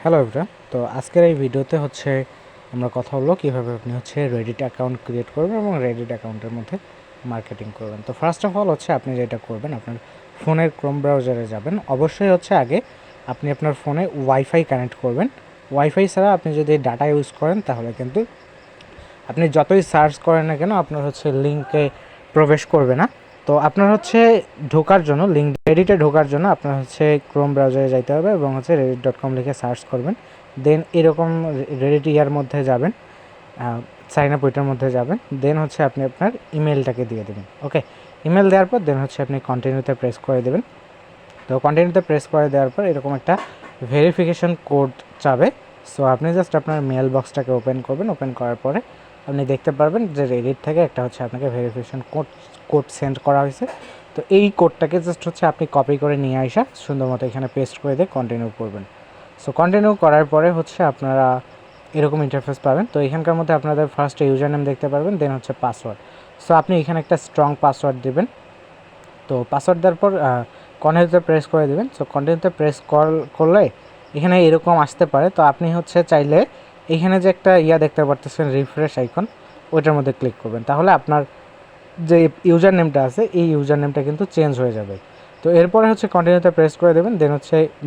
Hello everyone. তো আজকের এই ভিডিওতে আমরা কথা বলবো কীভাবে আপনি রেডিট অ্যাকাউন্ট ক্রিয়েট করবেন এবং রেডিট অ্যাকাউন্টের মধ্যে মার্কেটিং করবেন। তো ফার্স্ট অফ অল আপনি যেটা করবেন, আপনার ফোনের ক্রোম ব্রাউজারে যাবেন। অবশ্যই আগে আপনি আপনার ফোনে ওয়াইফাই কানেক্ট করবেন। ওয়াইফাই ছাড়া আপনি যদি ডাটা ইউজ করেন তাহলে কিন্তু আপনি যতই সার্চ করেন না কেন আপনার লিঙ্কে প্রবেশ করবে না। তো আপনার ঢোকার জন্য রেডিটে ঢোকার জন্য আপনার ক্রোম ব্রাউজারে যাইতে হবে এবং reddit.com লিখে সার্চ করবেন। দেন এরকম রেডিট ইয়ার মধ্যে যাবেন, সাইন আপ ওইটার মধ্যে যাবেন। দেন আপনি আপনার ইমেলটাকে দিয়ে দেবেন। ওকে, ইমেল দেওয়ার পর দেন আপনি কন্টিনিউতে প্রেস করে দেবেন। তো কন্টিনিউতে প্রেস করে দেওয়ার পর এরকম একটা ভেরিফিকেশন কোড চাবে। সো আপনি জাস্ট আপনার মেল বক্সটাকে ওপেন করবেন। ওপেন করার পরে আপনি দেখতে পারবেন যে রেডিট থেকে একটা আপনাকে ভেরিফিকেশন কোড সেন্ড করা হয়েছে। তো এই কোডটাকে জাস্ট আপনি কপি করে নিয়ে আসা সুন্দর মতো এখানে পেস্ট করে দিয়ে কন্টিনিউ করবেন। সো কন্টিনিউ করার পরে আপনারা এরকম ইন্টারফেস পাবেন। তো এখানকার মধ্যে আপনাদের ফার্স্ট ইউজার নেম দেখতে পারবেন, দেন পাসওয়ার্ড। সো আপনি এখানে একটা স্ট্রং পাসওয়ার্ড দেবেন। তো পাসওয়ার্ড দেওয়ার পর কন্টিনিউতে প্রেস করে দেবেন। সো কন্টিনিউতে প্রেস করলে এখানে এরকম আসতে পারে। তো আপনি চাইলে এখানে যে একটা দেখতে পারতেছেন রিফ্রেশ আইকন, ওইটার মধ্যে ক্লিক করবেন। তাহলে আপনার যে ইউজার নেমটা আছে এই ইউজার নেমটা কিন্তু চেঞ্জ হয়ে যাবে। তো এরপরে কন্টিনিউতে প্রেস করে দেবেন। দেন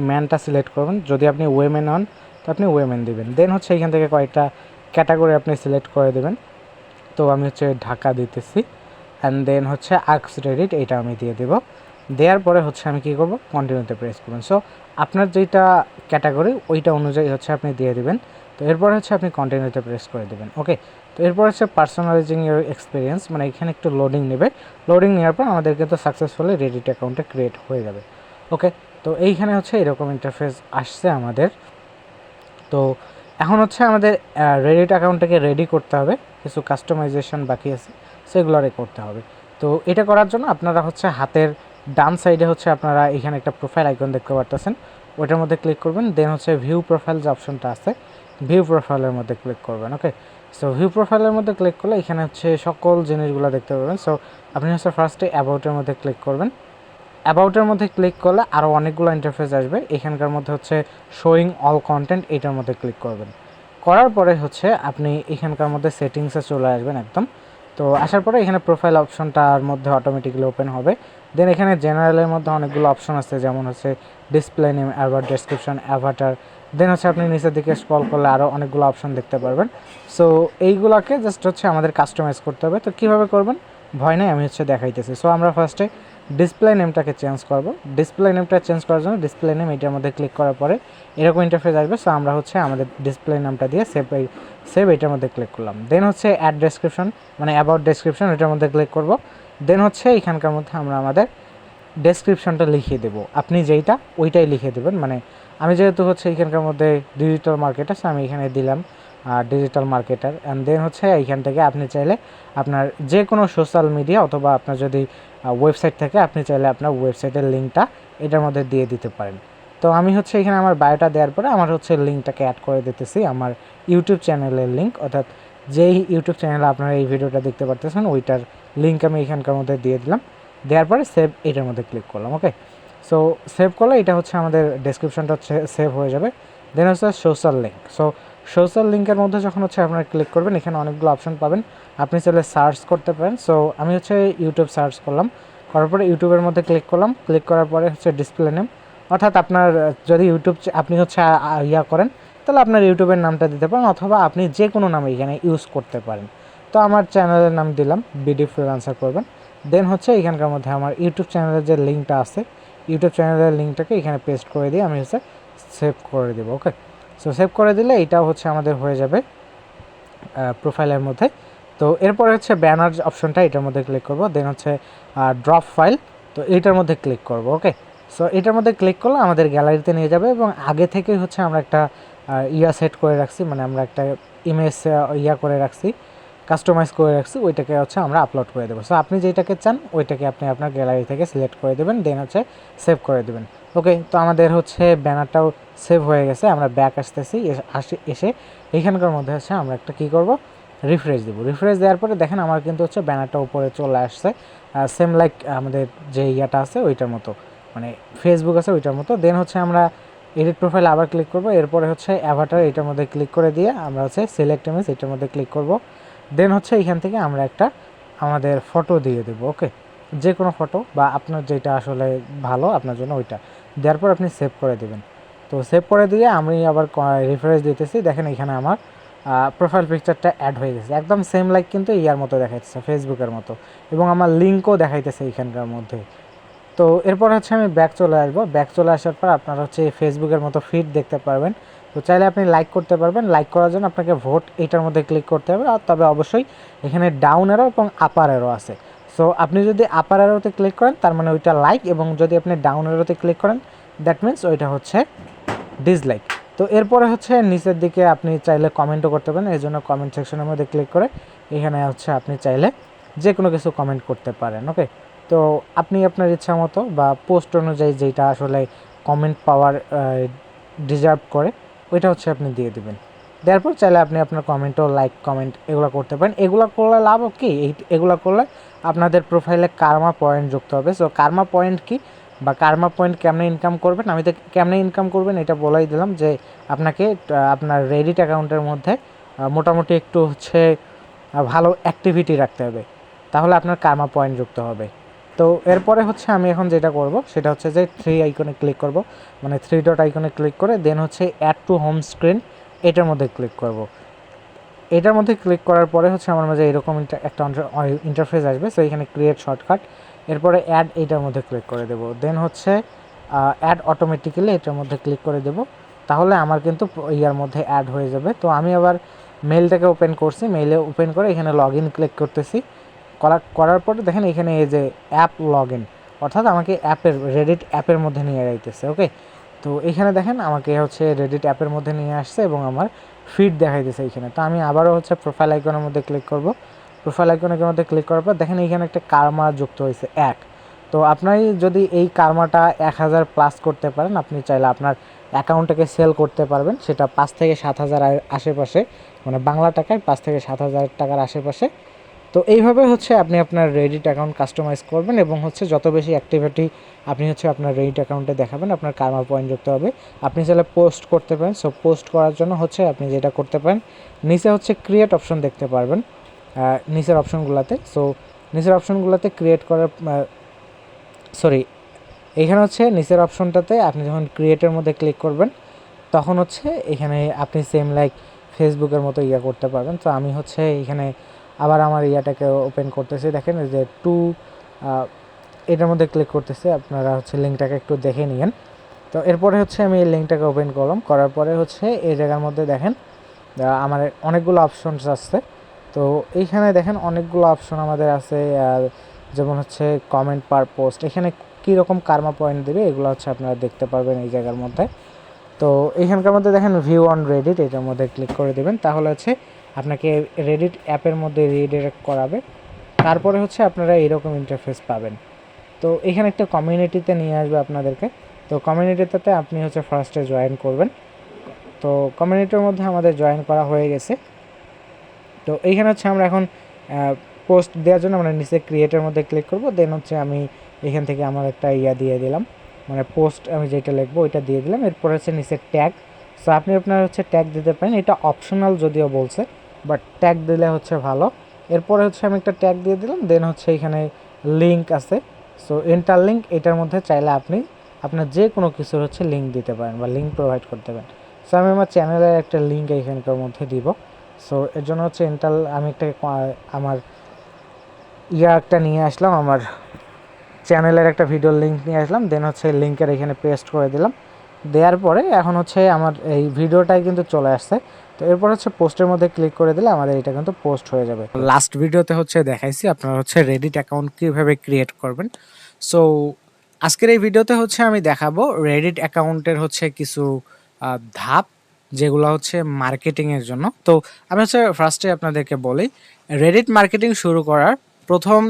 ম্যানটা সিলেক্ট করবেন। যদি আপনি ওয়েমেন হন তো আপনি ওয়েমেন দেবেন। দেন এখান থেকে কয়েকটা ক্যাটাগরি আপনি সিলেক্ট করে দেবেন। তো আমি ঢাকা দিতেছি। অ্যান্ড দেন আক্স রেডিট, এইটা আমি দিয়ে দেবো। দেওয়ার পরে আমি কী করবো, কন্টিনিউতে প্রেস করবেন। সো আপনার যেটা ক্যাটাগরি ওইটা অনুযায়ী আপনি দিয়ে দেবেন। তো এরপর আপনি কন্টিনিউতে প্রেস করে দেবেন। ওকে, তো এরপর পার্সোনালাইজিং ইউর এক্সপিরিয়েন্স, মানে এখানে একটু লোডিং নেবে। লোডিং নেওয়ার পর আমাদের কিন্তু সাকসেসফুলি রেডিট অ্যাকাউন্টে ক্রিয়েট হয়ে যাবে। ওকে, তো এইখানে এরকম ইন্টারফেস আসছে আমাদের। তো এখন আমাদের রেডিট অ্যাকাউন্টটাকে রেডি করতে হবে, কিছু কাস্টমাইজেশন বাকি আছে সেগুলোরে করতে হবে। তো এটা করার জন্য আপনারা হাতের ডান সাইডে আপনারা এখানে একটা প্রোফাইল আইকন দেখতে পারতেছেন, ওইটার মধ্যে ক্লিক করবেন। দেন ভিউ প্রোফাইল যে অপশনটা আছে ভিউ প্রোফাইলের মধ্যে ক্লিক করবেন। ওকে, সো ভিউ প্রোফাইলের মধ্যে ক্লিক করলে এখানে সকল জিনিসগুলো দেখতে পাবেন। সো আপনি ফার্স্টে অ্যাবাউটের মধ্যে ক্লিক করবেন। অ্যাবাউটের মধ্যে ক্লিক করলে আরও অনেকগুলো ইন্টারফেস আসবে। এখানকার মধ্যে শোয়িং অল কন্টেন্ট, এইটার মধ্যে ক্লিক করবেন। করার পরে আপনি এখানকার মধ্যে সেটিংসে চলে আসবেন একদম। তো আসার পরে এখানে প্রোফাইল অপশনটার মধ্যে অটোমেটিক্যালি ওপেন হবে। দেন এখানে জেনারেলের মধ্যে অনেকগুলো অপশন আছে, যেমন display name, about, description, avatar. Then আপনি নিচের দিকে স্ক্রল করলে আরও অনেকগুলো অপশন দেখতে পারবেন। সো এইগুলোকে জাস্ট আমাদের কাস্টমাইজ করতে হবে। তো কীভাবে করবেন ভয় নেই, আমি দেখাইতেছি। সো আমরা ফার্স্টে ডিসপ্লে নেমটাকে চেঞ্জ করব। ডিসপ্লে নেমটা চেঞ্জ করার জন্য ডিসপ্লে নেম এটার মধ্যে ক্লিক করার পরে এরকম ইন্টারফেস আসবে। সো আমরা আমাদের ডিসপ্লে নামটা দিয়ে সেভ এটার মধ্যে ক্লিক করলাম। দেন অ্যাড ডেসক্রিপশন, মানে অ্যাবাউট ডেসক্রিপশন, এটার মধ্যে ক্লিক করব। দেন এখানকার মধ্যে আমরা আমাদের ডেসক্রিপশনটা লিখিয়ে দেবো। আপনি যেইটা ওইটাই লিখে দেবেন। মানে আমি যেহেতু এখানকার মধ্যে ডিজিটাল মার্কেটার, আমি এখানে দিলাম ডিজিটাল মার্কেটার। অ্যান্ড দেন এইখান থেকে আপনি চাইলে আপনার যে কোনো সোশ্যাল মিডিয়া অথবা আপনার যদি ওয়েবসাইট থাকে আপনি চাইলে আপনার ওয়েবসাইটের লিঙ্কটা এটার মধ্যে দিয়ে দিতে পারেন। তো আমি এখানে আমার বায়োটা দেওয়ার পরে আমার লিঙ্কটাকে অ্যাড করে দিতেছি, আমার ইউটিউব চ্যানেলের লিঙ্ক, অর্থাৎ যেই ইউটিউব চ্যানেলে আপনারা এই ভিডিওটা দেখতে পারতেছেন ওইটার লিঙ্ক আমি এখানকার মধ্যে দিয়ে দিলাম। দেওয়ার পরে সেভ এটার মধ্যে ক্লিক করলাম। ওকে, সো সেভ করলে এটা আমাদের ডেসক্রিপশনটা সেভ হয়ে যাবে। Then social link. So social লিঙ্কের মধ্যে যখন আপনারা ক্লিক করবেন এখানে অনেকগুলো অপশন পাবেন, আপনি চাইলে সার্চ করতে পারেন। সো আমি ইউটিউব সার্চ করলাম, করার পরে ইউটিউবের মধ্যে ক্লিক করলাম। ক্লিক করার পরে ডিসপ্লে নেম, অর্থাৎ আপনার যদি ইউটিউব আপনি করেন তাহলে আপনার ইউটিউবের নামটা দিতে পারেন, অথবা আপনি যে কোনো নামে এখানে ইউজ করতে পারেন। তো আমার চ্যানেলের নাম দিলাম বিডি ফ্রিল্যান্সার করবেন। দেন এখানকার মধ্যে আমার ইউটিউব চ্যানেলের যে লিঙ্কটা আছে ইউটিউব চ্যানেলের লিঙ্কটাকে এখানে পেস্ট করে দিয়ে আমি সেভ করে দেবো। ওকে, সো সেভ করে দিলে এটাও আমাদের হয়ে যাবে প্রোফাইলের মধ্যে। তো এরপরে ব্যানার অপশনটা এটার মধ্যে ক্লিক করব। দেন ড্রপ ফাইল, তো এইটার মধ্যে ক্লিক করব। ওকে, সো এটার মধ্যে ক্লিক করলে আমাদের গ্যালারিতে নিয়ে যাবে এবং আগে থেকেই আমরা একটা সেট করে রাখছি, মানে আমরা একটা ইমেজ করে রাখছি, কাস্টমাইজ করে রাখছি, ওইটাকে আমরা আপলোড করে দেবো। সো আপনি যেটাকে চান ওইটাকে আপনি আপনার গ্যালারি থেকে সিলেক্ট করে দেবেন, দেন সেভ করে দেবেন। ওকে, তো আমাদের ব্যানারটাও সেভ হয়ে গেছে। আমরা ব্যাক আসতেছি, এসে এখানকার মধ্যে আমরা একটা কী করব, রিফ্রেশ দেবো। রিফ্রেশ দেওয়ার পরে দেখেন আমার কিন্তু ব্যানারটা উপরে চলে আসছে, সেম লাইক আমাদের যে আছে ওইটার মতো, মানে ফেসবুক আছে ওইটার মতো। দেন আমরা এডিট প্রোফাইল আবার ক্লিক করব, এরপরে হচ্ছে অ্যাভাটার এটার মধ্যে ক্লিক করে দিয়ে আমরা হচ্ছে সিলেক্ট ইমেজ এটার মধ্যে ক্লিক করব। দেন হচ্ছে এখান থেকে আমরা একটা আমাদের ফটো দিয়ে দেবো। ওকে, যে কোনো ফটো বা আপনার যেটা আসলে ভালো আপনার জন্য ওইটা দেওয়ার পর আপনি সেভ করে দেবেন। তো সেভ করে দিয়ে আমি আবার রিফ্রেশ দিতেছি, দেখেন এখানে আমার প্রোফাইল পিকচারটা অ্যাড হয়ে গেছে, একদম সেম লাইক কিন্তু ইয়ার মতো দেখাইতেছে, ফেসবুকের মতো, এবং আমার লিঙ্কও দেখাইতেছে এইখানকার মধ্যে। তো এরপর হচ্ছে আমি ব্যাক চলে আসবো, ব্যাক চলে আসার পর আপনারা হচ্ছে ফেসবুকের মতো ফিড দেখতে পারবেন। তো চাইলে আপনি লাইক করতে পারবেন, লাইক করার জন্য আপনাকে ভোট এইটার মধ্যে ক্লিক করতে হবে, আর তবে অবশ্যই এখানে ডাউন অ্যারো এবং আপার অ্যারো আছে। সো আপনি যদি আপার অ্যারোতে ক্লিক করেন তার মানে ওইটা লাইক, এবং যদি আপনি ডাউন অ্যারোতে ক্লিক করেন দ্যাট মিনস ওইটা হচ্ছে ডিসলাইক। তো এরপরে হচ্ছে নিচের দিকে আপনি চাইলে কমেন্টও করতে পারেন, এই জন্য কমেন্ট সেকশনের মধ্যে ক্লিক করে এখানে হচ্ছে আপনি চাইলে যে কোনো কিছু কমেন্ট করতে পারেন। ওকে, তো আপনি আপনার ইচ্ছা মতো বা পোস্ট অনুযায়ী যেটা আসলে কমেন্ট পাওয়ার ডিজার্ভ করে ওইটা হচ্ছে আপনি দিয়ে দেবেন। দেওয়ার পর চাইলে আপনি আপনার কমেন্টও লাইক কমেন্ট এগুলো করতে পারেন। এগুলো করলে লাভ কি, এগুলো করলে আপনাদের প্রোফাইলে কার্মা পয়েন্ট যুক্ত হবে। সো কার্মা পয়েন্ট কি বা কার্মা পয়েন্ট কেমনে ইনকাম করবেন, আমি তো কেমনে ইনকাম করবেন এটা বলাই দিলাম, যে আপনাকে আপনার রেডিট অ্যাকাউন্টের মধ্যে মোটামুটি একটু হচ্ছে ভালো অ্যাক্টিভিটি রাখতে হবে, তাহলে আপনার কার্মা পয়েন্ট যুক্ত হবে। তো এরপরে হচ্ছে আমি এখন যেটা করব সেটা হচ্ছে যে থ্রি আইকনে ক্লিক করব, মানে থ্রি ডট আইকনে ক্লিক করে দেন হচ্ছে অ্যাড টু হোম স্ক্রিন এটার মধ্যে ক্লিক করব। এটার মধ্যে ক্লিক করার পরে হচ্ছে আমার মাঝে এরকম একটা ইন্টারফেস আসবে। সো এখানে ক্রিয়েট শর্টকাট, এরপরে অ্যাড এইটার মধ্যে ক্লিক করে দেবো, দেন হচ্ছে অ্যাড অটোমেটিক্যালি এটার মধ্যে ক্লিক করে দেবো, তাহলে আমার কিন্তু ইয়ার মধ্যে অ্যাড হয়ে যাবে। তো আমি আবার মেলটাকে ওপেন করছি, মেইলে ওপেন করে এখানে লগ ইন ক্লিক করতেছি, করার পরে দেখেন এখানে এই যে অ্যাপ লগ ইন, অর্থাৎ আমাকে রেডিট অ্যাপের মধ্যে নিয়ে যাইতেছে। ওকে, তো এখানে দেখেন আমাকে হচ্ছে রেডিট অ্যাপের মধ্যে নিয়ে আসছে এবং আমার ফিড দেখাইতেছে এইখানে। তো আমি আবারও হচ্ছে প্রোফাইল আইকনের মধ্যে ক্লিক করব, প্রোফাইল আইকনের মধ্যে ক্লিক করার পর দেখেন এইখানে একটা কার্মা যুক্ত হয়েছে 1। তো আপনি যদি এই কার্মাটা 1000 প্লাস করতে পারেন, আপনি চাইলে আপনার অ্যাকাউন্টটাকে সেল করতে পারবেন, সেটা 5 থেকে 7000 আশেপাশে, মানে বাংলা টাকায় 5 থেকে 7000 টাকার আশেপাশে। তো এইভাবে হচ্ছে আপনি আপনার রেডিট অ্যাকাউন্ট কাস্টমাইজ করবেন, এবং হচ্ছে যত বেশি অ্যাক্টিভিটি আপনি হচ্ছে আপনার রেডিট অ্যাকাউন্টে দেখাবেন আপনার কার্মা পয়েন্ট যুক্ত হবে। আপনি চাইলে পোস্ট করতে পারেন। সো পোস্ট করার জন্য হচ্ছে আপনি যেটা করতে পারেন, নিচে হচ্ছে ক্রিয়েট অপশন দেখতে পারবেন নিচের অপশনগুলোতে। সো নিচের অপশনগুলোতে ক্রিয়েট করার সরি এখানে হচ্ছে নিচের অপশনটাতে আপনি যখন ক্রিয়েটের মধ্যে ক্লিক করবেন তখন হচ্ছে এখানে আপনি সেম লাইক ফেসবুকের মতো ইয়া করতে পারবেন। তো আমি হচ্ছে এখানে আবার আমার ইয়াটাকে ওপেন করতেছি, দেখেন যে এটার মধ্যে ক্লিক করতেছি, আপনারা হচ্ছে লিঙ্কটাকে একটু দেখে নিন। তো এরপরে হচ্ছে আমি এই লিঙ্কটাকে ওপেন করলাম, করার পরে হচ্ছে এই জায়গার মধ্যে দেখেন আমার অনেকগুলো অপশনস আসছে। তো এইখানে দেখেন অনেকগুলো অপশন আমাদের আছে, যেমন হচ্ছে কমেন্ট পার পোস্ট, এখানে কীরকম কার্মা পয়েন্ট দেবে এগুলো হচ্ছে আপনারা দেখতে পারবেন এই জায়গার মধ্যে। তো এইখানকার মধ্যে দেখেন ভিউ অন রেডিট এটার মধ্যে ক্লিক করে দেবেন, তাহলে হচ্ছে আপনাকে রেডিট অ্যাপের মধ্যে রিডিরেক্ট করাবে, তারপরে হচ্ছে আপনারা এইরকম ইন্টারফেস পাবেন। তো এখানে একটা কমিউনিটিতে নিয়ে আসবে আপনাদেরকে। তো কমিউনিটিতে আপনি হচ্ছে ফার্স্টে জয়েন করবেন। তো কমিউনিটির মধ্যে আমাদের জয়েন করা হয়ে গেছে। তো এইখানে হচ্ছে আমরা এখন পোস্ট দেওয়ার জন্য আমরা নিচে ক্রিয়েটের মধ্যে ক্লিক করব, দেন হচ্ছে আমি এখান থেকে আমার একটা ইয়া দিয়ে দিলাম, মানে পোস্ট আমি যেটা লিখবো ওইটা দিয়ে দিলাম। এরপর হচ্ছে নিচে ট্যাগ, সো আপনি আপনার হচ্ছে ট্যাগ দিতে পারেন, এটা অপশনাল যদিও বলছে, বাট ট্যাগ দিলে হচ্ছে ভালো। এরপরে হচ্ছে আমি একটা ট্যাগ দিয়ে দিলাম, দেন হচ্ছে এখানে লিঙ্ক আছে, সো এন্টার লিঙ্ক, এটার মধ্যে চাইলে আপনি আপনার যে কোনো কিছুর হচ্ছে লিঙ্ক দিতে পারেন বা লিঙ্ক প্রোভাইড করতে পারেন। সো আমি আমার চ্যানেলের একটা লিঙ্ক এখানকার মধ্যে দিব। সো এর জন্য হচ্ছে আমি একটা আমার একটা নিয়ে আসলাম, আমার চ্যানেলের একটা ভিডিওর লিঙ্ক নিয়ে আসলাম, দেন হচ্ছে লিঙ্কের এখানে পেস্ট করে দিলাম। দেওয়ার পরে এখন হচ্ছে আমার এই ভিডিওটাই কিন্তু চলে আসছে। তো এরপর হচ্ছে পোস্টের মধ্যে ক্লিক করে দিলে আমাদের এটা কিন্তু পোস্ট হয়ে যাবে। লাস্ট ভিডিওতে হচ্ছে দেখাইছি আপনারা হচ্ছে রেডিট অ্যাকাউন্ট কীভাবে ক্রিয়েট করবেন। সো আজকের এই ভিডিওতে হচ্ছে আমি দেখাবো রেডিট অ্যাকাউন্টের হচ্ছে কিছু ধাপ, যেগুলো হচ্ছে মার্কেটিংয়ের জন্য। তো আমি হচ্ছে ফার্স্টে আপনাদেরকে বলি, রেডিট মার্কেটিং শুরু করার প্রথম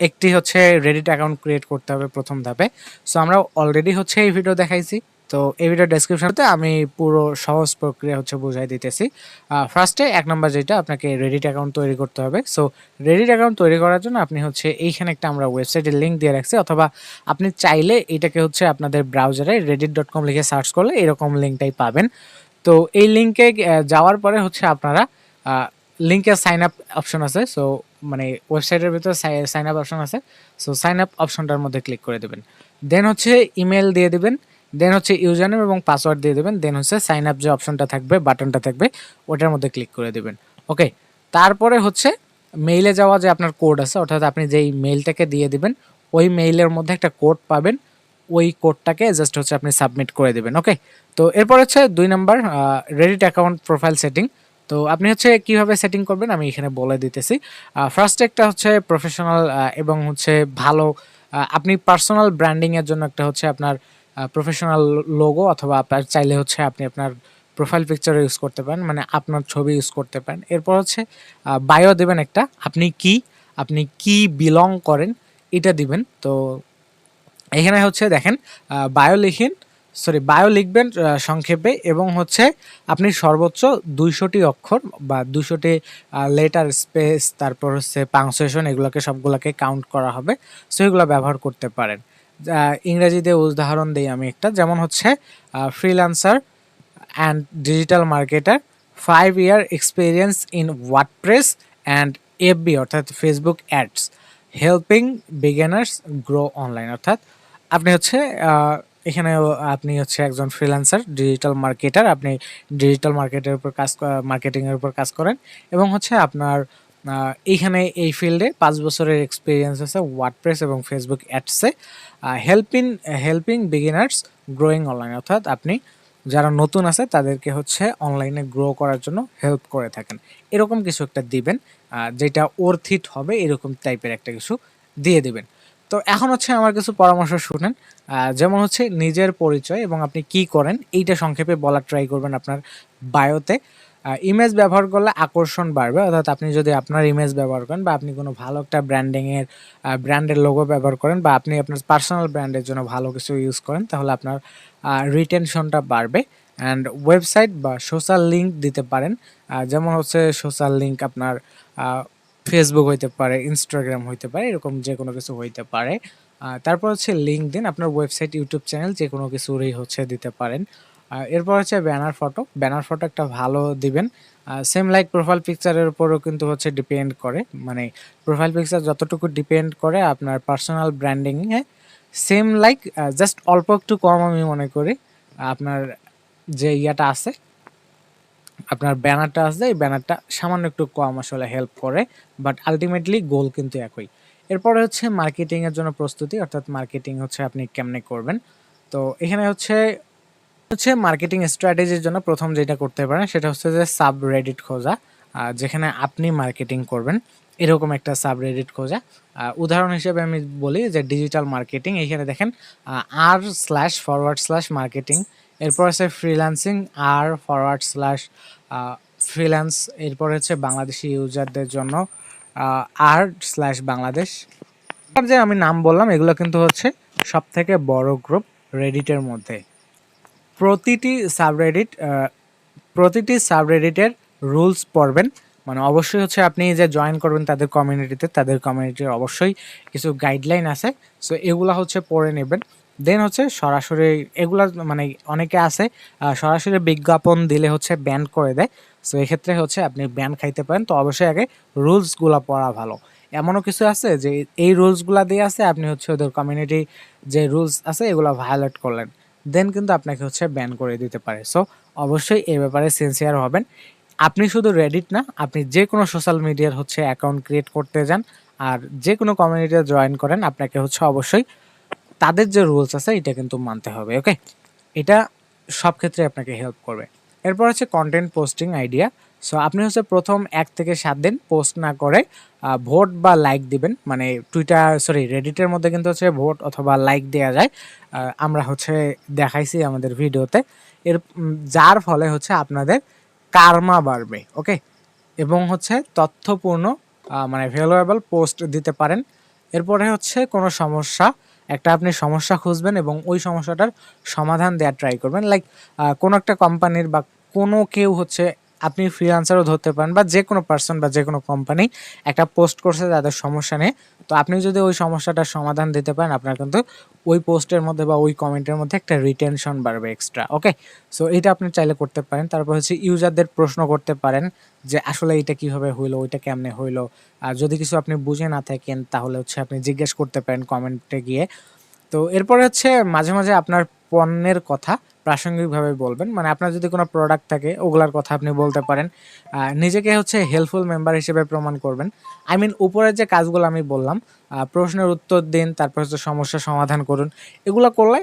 একটি হচ্ছে রেডিট অ্যাকাউন্ট ক্রিয়েট করতে হবে প্রথম ধাপে। সো আমরা অলরেডি হচ্ছে এই ভিডিও দেখাইছি, তো এই ভিডিও ডেসক্রিপশনতে আমি পুরো সহজ প্রক্রিয়া হচ্ছে বুঝাই দিতেছি। ফার্স্টে 1 নাম্বার যেটা আপনাকে Reddit অ্যাকাউন্ট তৈরি করতে হবে। সো Reddit অ্যাকাউন্ট তৈরি করার জন্য আপনি হচ্ছে এইখানে একটা আমরা ওয়েবসাইটের লিংক দিয়ে রাখছি, অথবা আপনি চাইলে এটাকে হচ্ছে আপনাদের ব্রাউজারে reddit.com লিখে সার্চ করলে এরকম লিংকটাই পাবেন। তো এই লিংকে যাওয়ার পরে হচ্ছে আপনারা লিংকে সাইন আপ অপশন আছে। সো মানে ওয়েবসাইটের ভিতরে সাইন আপ অপশন আছে। সো সাইন আপ অপশনটার মধ্যে ক্লিক করে দেবেন। দেন হচ্ছে ইমেল দিয়ে দিবেন। দেন হচ্ছে ইউজার নেম এবং পাসওয়ার্ড দিয়ে দেবেন। দেন হচ্ছে সাইন আপ যে অপশনটা থাকবে, বাটনটা থাকবে, ওটার মধ্যে ক্লিক করে দেবেন। ওকে, তারপরে হচ্ছে মেইলে যাওয়া যে আপনার কোড আছে, অর্থাৎ আপনি যেই মেইলটাকে দিয়ে দিবেন ওই মেইলের মধ্যে একটা কোড পাবেন। ওই কোডটাকে জাস্ট হচ্ছে আপনি সাবমিট করে দেবেন। ওকে, তো এরপর হচ্ছে 2 number Reddit account profile setting. তো আপনি হচ্ছে কিভাবে সেটিং করবেন আমি এখানে বলে দিতেছি। ফার্স্ট একটা হচ্ছে প্রফেশনাল এবং হচ্ছে ভালো, আপনি পার্সোনাল ব্র্যান্ডিং এর জন্য একটা হচ্ছে আপনার প্রফেশনাল লোগো, অথবা আপনার চাইলে হচ্ছে আপনি আপনার প্রোফাইল পিকচার ইউজ করতে পারেন, মানে আপনার ছবি ইউজ করতে পারেন। এরপর হচ্ছে বায়ো দিবেন একটা, আপনি কি বিলং করেন এটা দিবেন। তো এখানে হচ্ছে দেখেন বায়ো লিখবেন সংক্ষেপে, এবং হচ্ছে আপনি সর্বোচ্চ 200টি অক্ষর বা 200টি লেটার স্পেস, তারপর হচ্ছে পাংচুয়েশন, এগুলোকে সবগুলোকে কাউন্ট করা হবে। সো এগুলো ব্যবহার করতে পারেন। ইংরেজিতে উদাহরণ দিই আমি একটা, যেমন হচ্ছে freelancer and digital marketer, 5 year experience in WordPress and FB অর্থাৎ Facebook ads, helping beginners grow online. অর্থাৎ আপনি হচ্ছে এখানে আপনি হচ্ছে একজন ফ্রিল্যান্সার ডিজিটাল মার্কেটার, আপনি ডিজিটাল মার্কেটিংয়ের উপর কাজ করেন, এবং হচ্ছে আপনার এইখানে এই ফিল্ডে 5 বছরের এক্সপিরিয়েন্স আছে ওয়ার্ডপ্রেস এবং ফেসবুক অ্যাডসে। হেল্পিং বিগিনার্স গ্রোয়িং অনলাইন, অর্থাৎ আপনি যারা নতুন আছে তাদেরকে হচ্ছে অনলাইনে গ্রো করার জন্য হেল্প করে থাকেন। এরকম কিছু একটা দিবেন, যেটা অর্থিত হবে এরকম টাইপের একটা কিছু দিয়ে দিবেন। তো এখন হচ্ছে আমার কিছু পরামর্শ শুনেন। যেমন হচ্ছে নিজের পরিচয় এবং আপনি কি করেন এইটা সংক্ষেপে বলার ট্রাই করবেন আপনার বায়োতে। ইমেজ ব্যবহার করলে আকর্ষণ বাড়বে, অর্থাৎ আপনি যদি আপনার ইমেজ ব্যবহার করেন, বা আপনি কোনো ভালো একটা ব্র্যান্ডের লোগো ব্যবহার করেন, বা আপনি আপনার পার্সোনাল ব্র্যান্ডের জন্য ভালো কিছু ইউজ করেন, তাহলে আপনার রিটেনশনটা বাড়বে। অ্যান্ড ওয়েবসাইট বা সোশ্যাল লিঙ্ক দিতে পারেন, যেমন হচ্ছে সোশ্যাল লিঙ্ক আপনার ফেসবুক হইতে পারে, ইনস্টাগ্রাম হইতে পারে, এরকম যে কোনো কিছু হইতে পারে। তারপর হচ্ছে লিঙ্ক দিন, আপনার ওয়েবসাইট, ইউটিউব চ্যানেল, যে কোনো কিছুরই হচ্ছে দিতে পারেন। এরপর হচ্ছে ব্যানার ফটো একটা ভালো দিবেন। সেম লাইক প্রোফাইল পিকচারের উপরও কিন্তু হচ্ছে ডিপেন্ড করে, মানে প্রোফাইল পিকচার যতটুকু ডিপেন্ড করে আপনার পার্সোনাল ব্র্যান্ডিংয়ে, সেম লাইক জাস্ট অল্প একটু কম আমি মনে করি। আপনার যে ইয়াটা আছে, আপনার ব্যানারটা আছে, এই ব্যানারটা সামান্য একটু কম আসলে হেল্প করে, বাট আলটিমেটলি গোল কিন্তু একই। এরপরে হচ্ছে মার্কেটিংয়ের জন্য প্রস্তুতি, অর্থাৎ মার্কেটিং হচ্ছে আপনি কেমনে করবেন। তো এখানে হচ্ছে মার্কেটিং স্ট্র্যাটেজির জন্য প্রথম যেটা করতে পারেন সেটা হচ্ছে যে সাব রেডিট খোঁজা, যেখানে আপনি মার্কেটিং করবেন এরকম একটা সাব রেডিট খোঁজা। উদাহরণ হিসেবে আমি বলি যে ডিজিটাল মার্কেটিং, এইখানে দেখেন r//মার্কেটিং, এরপর আছে ফ্রিল্যান্সিং r//ফ্রিল্যান্স, এরপর হচ্ছে বাংলাদেশি ইউজারদের জন্য r/বাংলাদেশ। আর যে আমি নাম বললাম এগুলো কিন্তু হচ্ছে সব থেকে বড় গ্রুপ রেডিটের মধ্যে। প্রতিটি সাবরেডিটের রুলস পড়বেন, মানে অবশ্যই হচ্ছে আপনি যে জয়েন করবেন তাদের কমিউনিটির অবশ্যই কিছু গাইডলাইন আছে। সো এগুলা হচ্ছে পড়ে নেবেন। দেন হচ্ছে সরাসরি এগুলা, মানে অনেকে আছে সরাসরি বিজ্ঞাপন দিলে হচ্ছে ব্যান করে দেয়। সো এক্ষেত্রে হচ্ছে আপনি ব্যান খাইতে পারেন। তো অবশ্যই আগে রুলসগুলো পড়া ভালো। এমনও কিছু আছে যে এই রুলসগুলা দিয়ে আছে, আপনি হচ্ছে ওদের কমিউনিটি যে রুলস আছে এগুলো ভায়োলেট করলেন, দেন কিন্তু আপনাকে হচ্ছে ব্যান করে দিতে পারে। সো অবশ্যই এই ব্যাপারে সিনসিয়ার হবেন। আপনি শুধু রেডিট না, আপনি যে কোনো সোশ্যাল মিডিয়ার হচ্ছে অ্যাকাউন্ট ক্রিয়েট করতে যান আর যে কোনো কমিউনিটিতে জয়েন করেন, আপনাকে হচ্ছে অবশ্যই তাদের যে রুলস আছে এটা কিন্তু মানতে হবে। ওকে, এটা সব ক্ষেত্রে আপনাকে হেল্প করবে। এরপর হচ্ছে কন্টেন্ট পোস্টিং আইডিয়া। সো আপনি হচ্ছে প্রথম 1 থেকে 7 দিন পোস্ট না করে ভোট বা লাইক দিবেন, মানে রেডিটের মধ্যে কিন্তু হচ্ছে ভোট অথবা লাইক দেওয়া যায়। আমরা হচ্ছে দেখাইছি আমাদের ভিডিওতে, যার ফলে হচ্ছে আপনাদের কার্মা বাড়বে। ওকে, এবং হচ্ছে তথ্যপূর্ণ মানে ভ্যালুয়েবল পোস্ট দিতে পারেন। এরপরে হচ্ছে কোনো সমস্যা একটা আপনি সমস্যা খুঁজবেন এবং ওই সমস্যাটার সমাধান দেওয়ার ট্রাই করবেন। লাইক কোনো একটা কোম্পানির বা কোনো কেউ হচ্ছে, আপনি ফ্রিল্যান্সারও ধরতে পারেন বা যে কোনো পার্সন বা যে কোনো কোম্পানি একটা পোস্ট করছে তাদের সমস্যা নিয়ে, তো আপনি যদি ওই সমস্যাটার সমাধান দিতে পারেন, আপনার কিন্তু ওই পোস্টের মধ্যে বা ওই কমেন্টের মধ্যে একটা রিটেনশন বাড়বে এক্সট্রা। ওকে, সো এটা আপনি চাইলে করতে পারেন। তারপর হচ্ছে ইউজারদের প্রশ্ন করতে পারেন যে আসলে এটা কিভাবে হইলো, ওইটা কেমনে হইলো। আর যদি কিছু আপনি বুঝে না থাকেন তাহলে হচ্ছে আপনি জিজ্ঞেস করতে পারেন কমেন্টে গিয়ে। তো এরপরে হচ্ছে মাঝে মাঝে আপনার পণ্যের কথা প্রাসঙ্গিকভাবে বলবেন, মানে আপনার যদি কোনো প্রোডাক্ট থাকে ওগুলার কথা আপনি বলতে পারেন। নিজেকে হচ্ছে হেল্পফুল মেম্বার হিসেবে প্রমাণ করবেন। আই মিন উপরের যে কাজগুলো আমি বললাম, প্রশ্নের উত্তর দিন, তারপর হচ্ছে সমস্যা সমাধান করুন, এগুলো করলে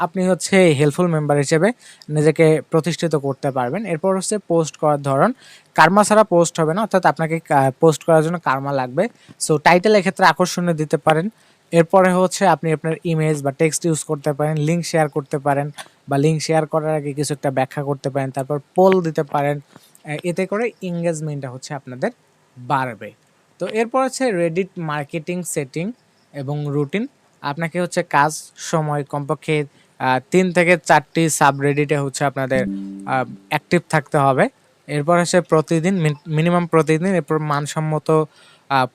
আপনি হচ্ছে হেল্পফুল মেম্বার হিসেবে নিজেকে প্রতিষ্ঠিত করতে পারবেন। এরপর হচ্ছে পোস্ট করার ধরন, কার্মা ছাড়া পোস্ট হবে না, অর্থাৎ আপনাকে পোস্ট করার জন্য কার্মা লাগবে। সো টাইটেল এক্ষেত্রে আকর্ষণীয় দিতে পারেন। এরপরে হচ্ছে আপনি আপনার ইমেজ বা টেক্সট ইউজ করতে পারেন, লিঙ্ক শেয়ার করতে পারেন, বা লিঙ্ক শেয়ার করার আগে কিছু একটা ব্যাখ্যা করতে পারেন, তারপর পোল দিতে পারেন। এতে করে এঙ্গেজমেন্টটা হচ্ছে আপনাদের বাড়বে। তো এরপর হচ্ছে রেডিট মার্কেটিং সেটিং এবং রুটিন। আপনাকে হচ্ছে কাজ সময় কমপক্ষে 3 থেকে 4টি সাবরেডিটে হচ্ছে আপনাদের অ্যাক্টিভ থাকতে হবে। এরপর হচ্ছে প্রতিদিন, মিনিমাম প্রতিদিন, এরপর মানসম্মত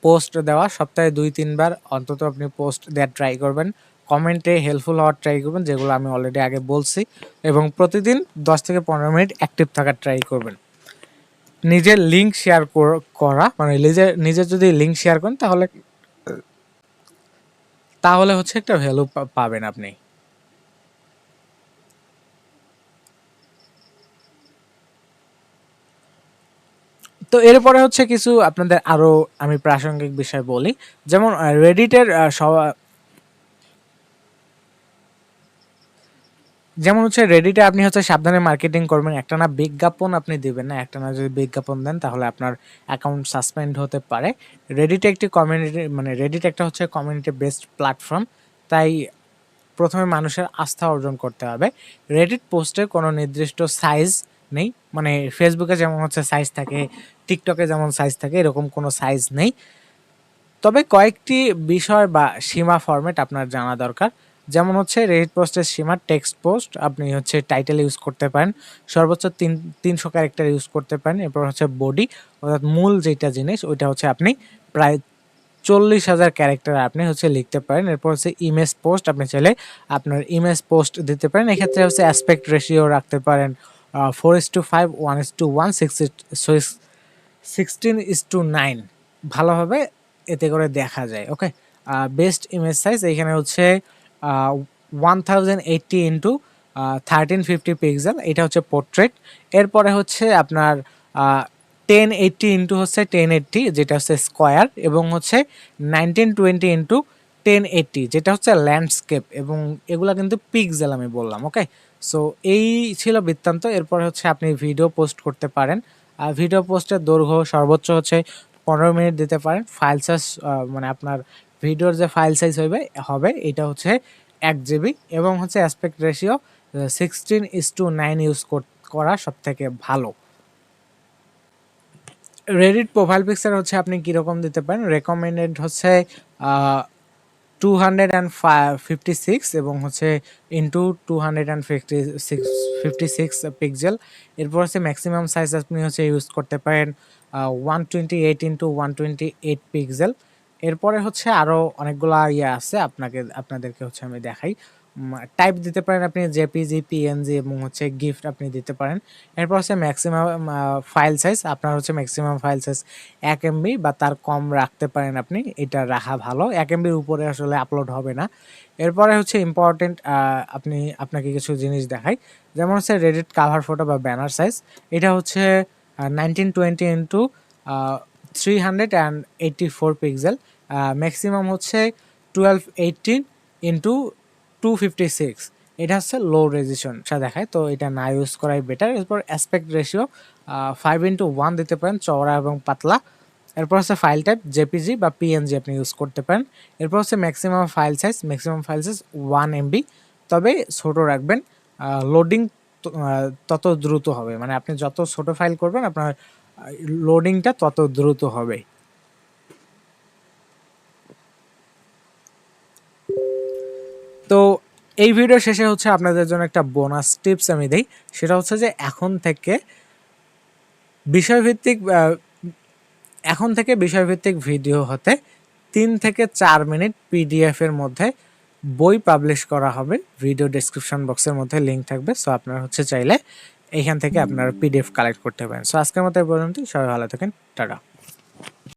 পোস্ট দেওয়া, সপ্তাহে 2-3 বার অন্তত আপনি পোস্ট দেওয়ার ট্রাই করবেন। কমেন্টে হেল্পফুল হওয়ার ট্রাই করবেন, যেগুলো আমি অলরেডি আগে বলছি, এবং প্রতিদিন 10 থেকে 15 মিনিট অ্যাক্টিভ থাকার ট্রাই করবেন। নিজের লিঙ্ক শেয়ার করা, মানে নিজের যদি লিঙ্ক শেয়ার করেন তাহলে তাহলে হচ্ছে একটা ভ্যালু পাবেন আপনি। তো এরপরে হচ্ছে কিছু আপনাদের আরো আমি প্রাসঙ্গিক বিষয় বলি, যেমন রেডিটের যেমন হচ্ছে রেডিটে আপনি হচ্ছে সাবধানে মার্কেটিং করবেন, একটা না বিজ্ঞাপন আপনি দিবেন না, একটা না যদি বিজ্ঞাপন দেন তাহলে আপনার অ্যাকাউন্ট সাসপেন্ড হতে পারে। রেডিটে একটি কমিউনিটি, মানে রেডিট একটা হচ্ছে কমিউনিটি বেসড প্ল্যাটফর্ম, তাই প্রথমে মানুষের আস্থা অর্জন করতে হবে। রেডিট পোস্টের কোনো নির্দিষ্ট সাইজ নেই, মানে ফেসবুকে যেমন হচ্ছে সাইজ থাকে, টিকটকে যেমন সাইজ থাকে, এরকম কোনো সাইজ নেই। তবে কয়েকটি বিষয় বা সীমা ফরম্যাট আপনার জানা দরকার। যেমন হচ্ছে রেডিট পোস্টের সীমা, টেক্সট পোস্ট আপনি হচ্ছে টাইটেল ইউজ করতে পারেন, সর্বোচ্চ 300 ক্যারেক্টার ইউজ করতে পারেন। এরপর হচ্ছে বডি, অর্থাৎ মূল যেটা জিনিস ওইটা হচ্ছে আপনি প্রায় 40,000 ক্যারেক্টার আপনি হচ্ছে লিখতে পারেন। এরপর হচ্ছে ইমেজ পোস্ট, আপনি চাইলে আপনার ইমেজ পোস্ট দিতে পারেন। এক্ষেত্রে হচ্ছে অ্যাসপেক্ট রেশিও রাখতে পারেন 4:5, 1:1, 16:9, ভালোভাবে এতে করে দেখা যায়। ওকে, বেস্ট ইমেজ সাইজ এখানে হচ্ছে 1080x1350 পিক্সেল, এটা হচ্ছে পোর্ট্রেট। এরপরে হচ্ছে আপনার 1080 হচ্ছে 1080, যেটা হচ্ছে স্কোয়ার, এবং হচ্ছে 1920 x 1080, যেটা হচ্ছে ল্যান্ডস্কেপ, এবং এগুলা কিন্তু পিক্সেল আমি বললাম। ওকে, সো এই ছিল বৃত্তান্ত। এরপরে হচ্ছে আপনি ভিডিও পোস্ট করতে পারেন। ভিডিও পোস্টের দৈর্ঘ্য সর্বোচ্চ হচ্ছে 15 মিনিট দিতে পারেন। ফাইল সাইজ, মানে আপনার ভিডিওর যে ফাইল সাইজ হবে এটা হচ্ছে 1 GB, এবং হচ্ছে অ্যাসপেক্ট রেশিও 16:9 ইউজ করা সব থেকে ভালো। রেডিট প্রোফাইল পিকচার হচ্ছে আপনি কীরকম দিতে পারেন, রেকমেন্ডেড হচ্ছে 256 এবং হচ্ছে ইন্টু 256 পিক্সেল। এরপর হচ্ছে ম্যাক্সিমাম সাইজ আপনি হচ্ছে ইউজ করতে পারেন 128x128 পিক্সেল। এরপরে হচ্ছে আরও অনেকগুলা আছে, আপনাদেরকে হচ্ছে আমি দেখাই। টাইপ দিতে পারেন আপনি জেপিজি, পিএনজি এবং হচ্ছে গিফট আপনি দিতে পারেন। এরপর হচ্ছে ম্যাক্সিমাম ফাইল সাইজ, আপনার হচ্ছে ম্যাক্সিমাম ফাইল সাইজ 1 MB বা তার কম রাখতে পারেন আপনি, এটা রাখা ভালো, 1 MBর উপরে আসলে আপলোড হবে না। এরপরে হচ্ছে ইম্পর্টেন্ট, আপনাকে কিছু জিনিস দেখাই, যেমন হচ্ছে রেডিট কাভার ফটো বা ব্যানার সাইজ, এটা হচ্ছে 1920x384 পিক্সেল, ম্যাক্সিমাম হচ্ছে 1280x256, এটা হচ্ছে লো রেজলিউশন দেখায়, তো এটা না ইউজ করাই বেটার। এরপর অ্যাসপেক্ট রেশিও 5:1 দিতে পারেন, চওড়া এবং পাতলা। এরপর হচ্ছে ফাইল টাইপ জেপিজি বা পিএনজি আপনি ইউজ করতে পারেন। এরপর হচ্ছে ম্যাক্সিমাম ফাইল সাইজ 1 MB, তবে ছোট রাখবেন। লোডিং তত দ্রুত হবে, মানে আপনি যত ছোট ফাইল করবেন আপনার লোডিংটা তত দ্রুত হবে। তো এই ভিডিও শেষে হচ্ছে আপনাদের জন্য একটা বোনাস টিপস আমি দেই, সেটা হচ্ছে যে বিষয়ভিত্তিক এখন থেকে বিষয়ভিত্তিক ভিডিও হতে 3 থেকে 4 মিনিট পিডিএফ এর মধ্যে বই পাবলিশ করা হবে। ভিডিও ডেসক্রিপশন বক্সের মধ্যে লিঙ্ক থাকবে, সো আপনারা হচ্ছে চাইলে এইখান থেকে আপনারা পিডিএফ কালেক্ট করতে পারেন। সো আজকের মতো এই পর্যন্তই, সবাই ভালো থাকেন, টাটা।